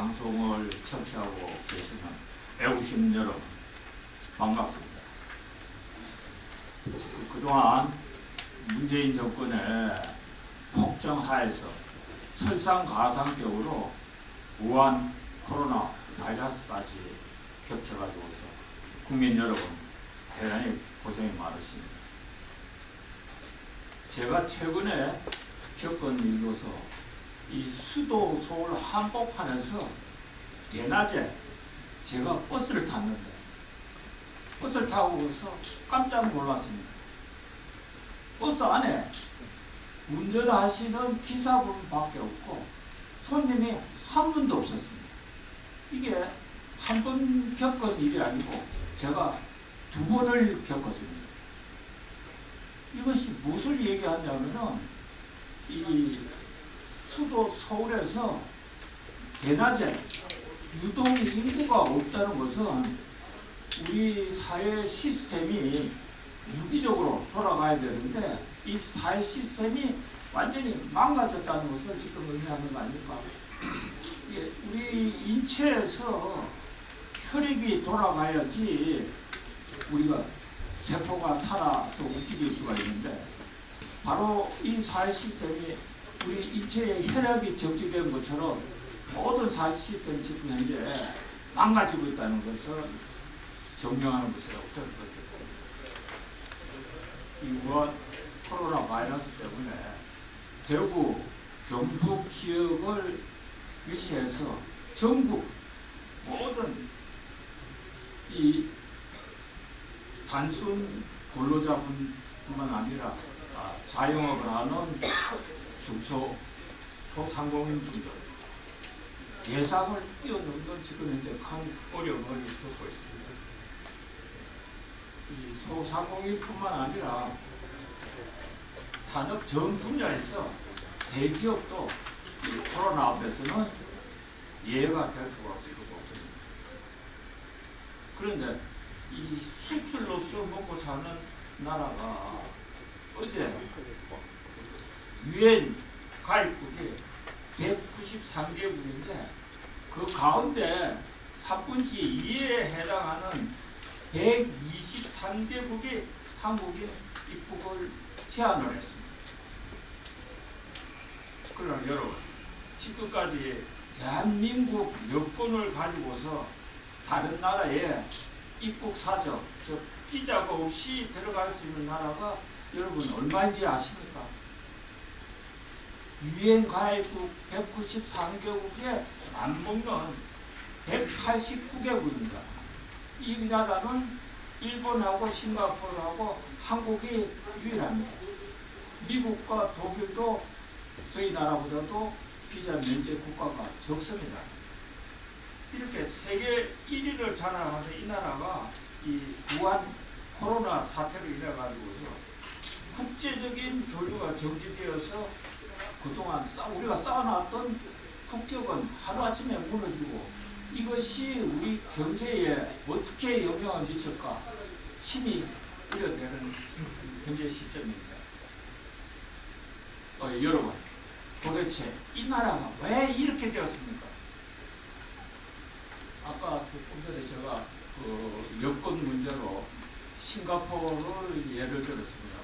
방송을 청취하고 계시는 애국시민 여러분, 반갑습니다. 그동안 문재인 정권의 폭정하에서 설상가상격으로 우한 코로나 바이러스까지 겹쳐가지고서 국민 여러분 대단히 고생이 많으십니다. 제가 최근에 겪은 일로서 이 수도 서울 한복판에서 대낮에 제가 버스를 탔는데 버스를 타고서 깜짝 놀랐습니다. 버스 안에 운전하시는 기사분밖에 없고 손님이 한 분도 없었습니다. 이게 한 번 겪은 일이 아니고 제가 두 번을 겪었습니다. 이것이 무엇을 얘기하냐면은 이 수도 서울에서 대낮에 유동 인구가 없다는 것은 우리 사회 시스템이 유기적으로 돌아가야 되는데 이 사회 시스템이 완전히 망가졌다는 것을 지금 의미하는 거 아닙니까? 우리 인체에서 혈액이 돌아가야지 우리가 세포가 살아서 움직일 수가 있는데 바로 이 사회 시스템이 우리 인체에 혈액이 정지된 것처럼 모든 사회 시스템이 지금 현재 망가지고 있다는 것을 증명하는 것이라고 저는 그렇게 봅니다. 이 우한 코로나 바이러스 때문에 대구, 경북 지역을 위시해서 전국 모든 이 단순 근로자분뿐만 아니라 자영업을 하는 중소 소상공인분들 예상을 뛰어넘는 지금 현재 큰 어려움을 겪고 있습니다. 이 소상공인뿐만 아니라 산업 전 분야에서 대기업도 이 코로나 앞에서는 예외가 될 수가 지금 없습니다. 그런데 이 수출로서 먹고 사는 나라가 어제 유엔 가입국이 193개국인데 그 가운데 3분의 2에 해당하는 123개국이 한국인 입국을 제한을 했습니다. 그러나 여러분, 지금까지 대한민국 여권을 가지고서 다른 나라에 입국 사정, 즉 비자가 없이 들어갈 수 있는 나라가 여러분 얼마인지 아십니까? 유엔 가입국 193개국에 맞먹는 189개국입니다. 이 나라는 일본하고 싱가포르하고 한국이 유일합니다. 미국과 독일도 저희 나라보다도 비자 면제 국가가 적습니다. 이렇게 세계 1위를 자랑하는 이 나라가 이 우한 코로나 사태로 인해 가지고서 국제적인 교류가 정지되어서 그동안 우리가 쌓아놨던 국격은 하루아침에 무너지고 이것이 우리 경제에 어떻게 영향을 미칠까 심히 우려되는 현재 시점입니다. 여러분, 도대체 이 나라가 왜 이렇게 되었습니까? 아까 조금 전에 제가 그 여권 문제로 싱가포르를 예를 들었습니다만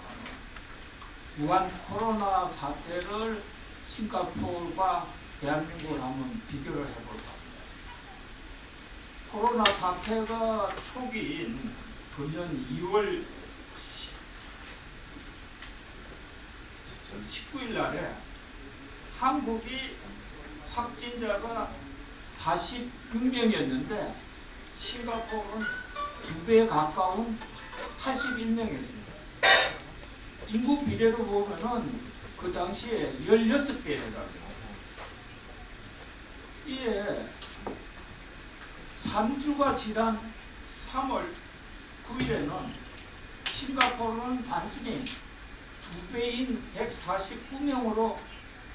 우한 코로나 사태를 싱가포르와 대한민국을 한번 비교를 해볼까 합니다. 코로나 사태가 초기인 금년 2월 19일 날에 한국이 확진자가 46명이었는데 싱가포르는 2배에 가까운 81명이었습니다. 인구 비례로 보면은 그 당시에 16배에 해당합니다. 이에 3주가 지난 3월 9일에는 싱가포르는 단순히 2배인 149명으로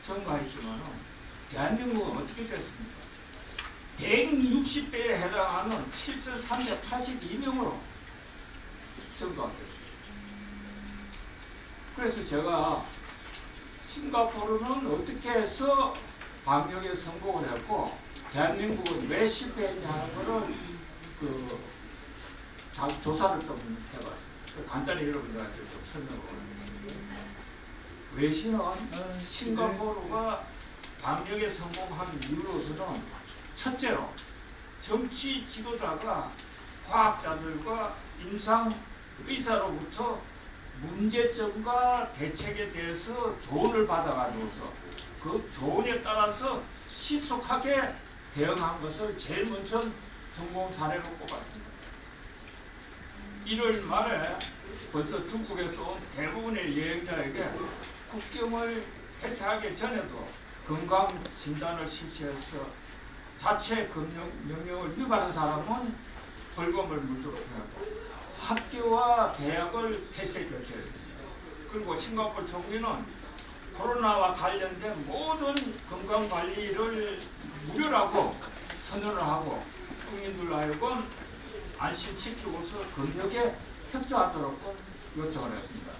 증가했지만 대한민국은 어떻게 됐습니까? 160배에 해당하는 7,382명으로 증가가 됐습니다. 그래서 제가 싱가포르는 어떻게 해서 방역에 성공을 했고 대한민국은 왜 실패했냐 하는 거를 조사를 좀 해봤습니다. 간단히 여러분들한테 좀 설명을 하겠습니다. 외신은 싱가포르가 방역에 성공한 이유로서는 첫째로 정치 지도자가 과학자들과 임상 의사로부터 문제점과 대책에 대해서 조언을 받아가지고서 그 조언에 따라서 신속하게 대응한 것을 제일 먼저 성공 사례로 꼽았습니다. 1월 말에 벌써 중국에서 온 대부분의 여행자에게 국경을 폐쇄하기 전에도 건강 진단을 실시해서 자체 명령을 위반한 사람은 벌금을 물도록 하고 학교와 대학을 폐쇄 조치했습니다. 그리고 싱가포르 총리는 코로나와 관련된 모든 건강관리를 무료라고 선언을 하고 국민들로 하여금 안심시키고서 검역에 협조하도록 요청을 했습니다.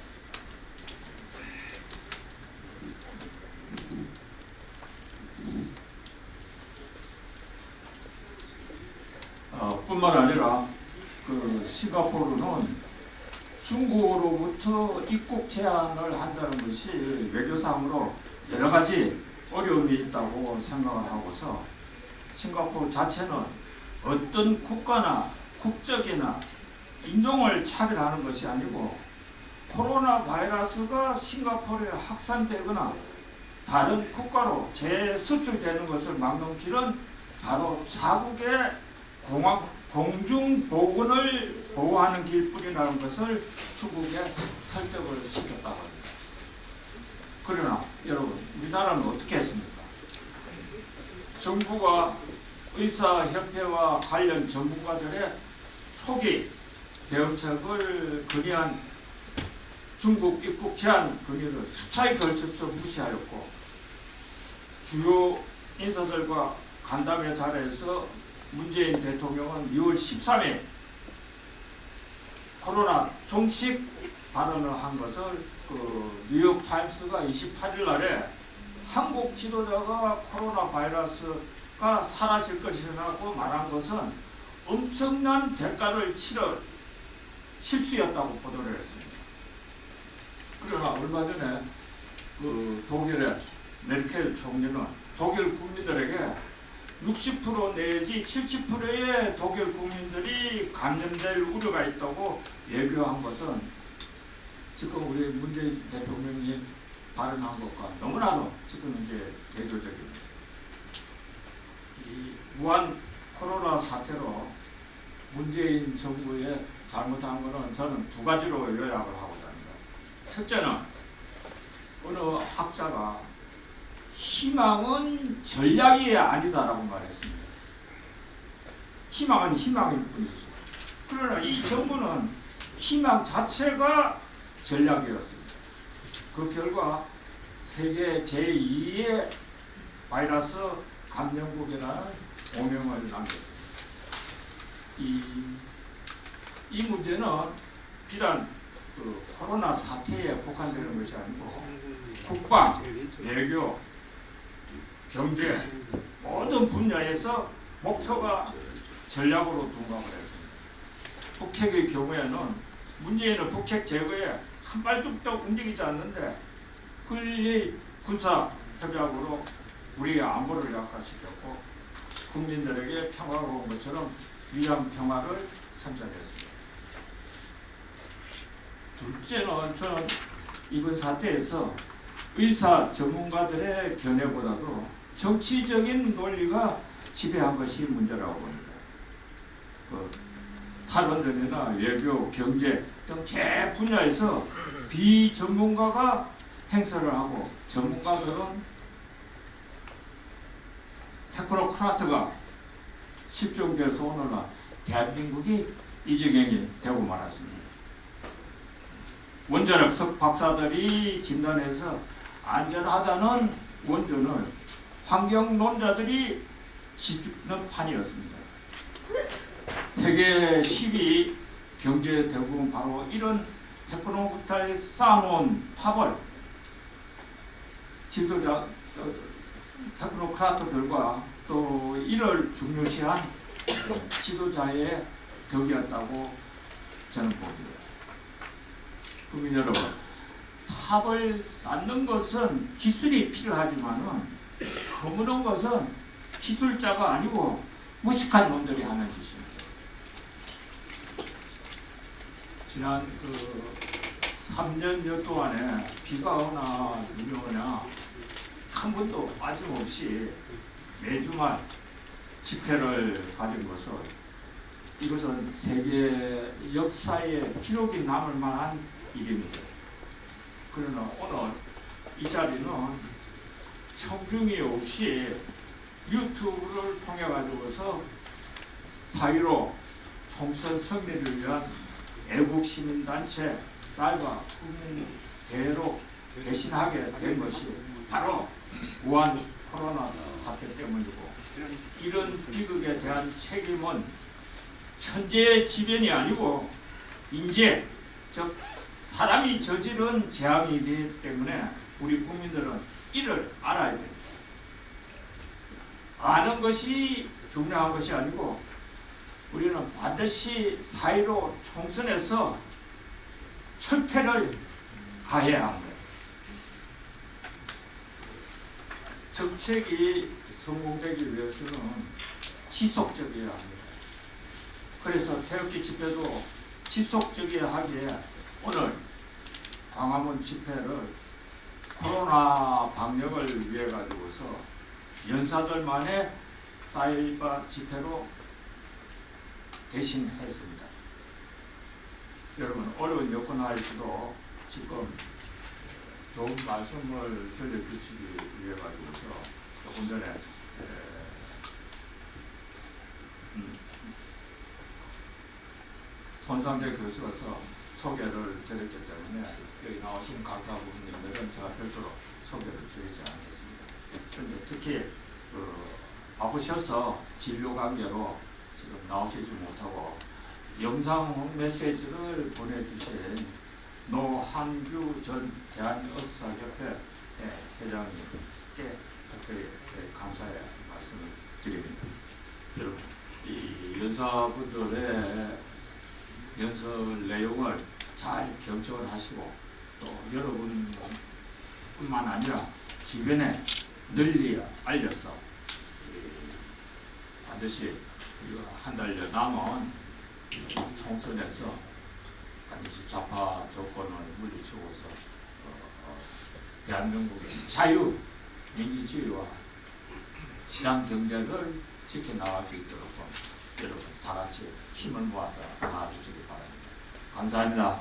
뿐만 아니라 싱가포르는 중국으로부터 입국 제한을 한다는 것이 외교상으로 여러 가지 어려움이 있다고 생각을 하고서 싱가포르 자체는 어떤 국가나 국적이나 인종을 차별하는 것이 아니고 코로나 바이러스가 싱가포르에 확산되거나 다른 국가로 재수출되는 것을 막는 길은 바로 자국의 공중보건을 보호하는 길뿐이라는 것을 중국에 설득을 시켰다고 합니다. 그러나 여러분, 우리나라는 어떻게 했습니까? 정부가 의사협회와 관련 전문가들의 초기 대응책을 건의한 중국 입국 제한 건의를 수차에 걸쳐서 무시하였고 주요 인사들과 간담회 자리에서 문재인 대통령은 6월 13일 코로나 종식 발언을 한 것을 뉴욕타임스가 28일 날에 한국 지도자가 코로나 바이러스가 사라질 것이라고 말한 것은 엄청난 대가를 치를 실수였다고 보도를 했습니다. 그러나 얼마 전에 독일의 메르켈 총리는 독일 국민들에게 60% 내지 70%의 독일 국민들이 감염될 우려가 있다고 예고한 것은 지금 우리 문재인 대통령이 발언한 것과 너무나도 지금 이제 대조적입니다. 이 무한 코로나 사태로 문재인 정부의 잘못한 것은 저는 두 가지로 요약을 하고자 합니다. 첫째는 어느 학자가 희망은 전략이 아니다라고 말했습니다. 희망은 희망일 뿐이죠. 그러나 이 정부는 희망 자체가 전략이었습니다. 그 결과 세계 제2의 바이러스 감염국이라는 오명을 남겼습니다. 이 문제는 비단 코로나 사태에 국한되는 것이 아니고 국방, 외교, 경제 모든 분야에서 목표가 전략으로 둔갑을 했습니다. 북핵의 경우에는 문재인은 북핵 제거에 한 발짝도 움직이지 않는데 9.11 군사 협약으로 우리의 안보를 약화시켰고 국민들에게 평화가 온 것처럼 위험 평화를 선전했습니다. 둘째는 저는 이번 사태에서 의사 전문가들의 견해보다도 정치적인 논리가 지배한 것이 문제라고 봅니다. 탈원전이나 외교, 경제 등 제 분야에서 비전문가가 행사를 하고 전문가들은 테크노크라트가 실종돼서 오늘날 대한민국이 이 지경이 되고 말았습니다. 원자력 박사들이 진단해서 안전하다는 원전을 환경론자들이 지키는 판이었습니다. 세계 10위 경제 대국은 바로 이런 테크노크라트에 쌓아놓은 탑을 지도자 테크노크라트들과 또 또 이를 중요시한 지도자의 덕이었다고 저는 봅니다. 국민 여러분, 탑을 쌓는 것은 기술이 필요하지만은 거무는 것은 기술자가 아니고 무식한 놈들이 하는 짓입니다. 지난 3년여 동안에 비가 오나 눈이 오나 한 번도 빠짐없이 매주말 집회를 가진 것은 이것은 세계 역사에 기록이 남을 만한 일입니다. 그러나 오늘 이 자리는 청중이 없이 유튜브를 통해 가지고서 4.15 총선 승리를 위한 애국시민단체 쌀과 국민대회로 대신하게 된 것이 바로 우한 코로나 사태 때문이고, 이런 비극에 대한 책임은 천재의 지변이 아니고 인재, 즉 사람이 저지른 재앙이기 때문에 우리 국민들은 이를 알아야 됩니다. 아는 것이 중요한 것이 아니고 우리는 반드시 4.15 총선에서 철퇴를 가해야 합니다. 정책이 성공되기 위해서는 지속적이어야 합니다. 그래서 태극기 집회도 지속적이어야 하기에 오늘 광화문 집회를 코로나 방역을 위해 가지고서 연사들만의 4.18 집회로 대신했습니다. 여러분, 어려운 여건 하에서도 지금 좋은 말씀을 들려주시기 위해 가지고서 조금 전에 손상대 교수로서 소개를 드렸기 때문에 여기 나오신 강사분들은 제가 별도로 소개를 드리지 않겠습니다. 그런데 특히 바쁘셔서 진료 관계로 지금 나오시지 못하고 영상 메시지를 보내주신 노한규 전 대한의사협회 회장님께 특별히 감사의 말씀을 드립니다. 여러분, 이 연사분들의 연설 내용을 잘 경청을 하시고 또 여러분뿐만 아니라 주변에 널리 알려서 반드시 우리가 한 달여 남은 총선에서 반드시 좌파 정권을 물리치고서 대한민국의 자유, 민주주의와 시장 경제를 지켜나갈 수 있도록 여러분 다 같이 힘을 모아서 나아주시기 바랍니다. 감사합니다.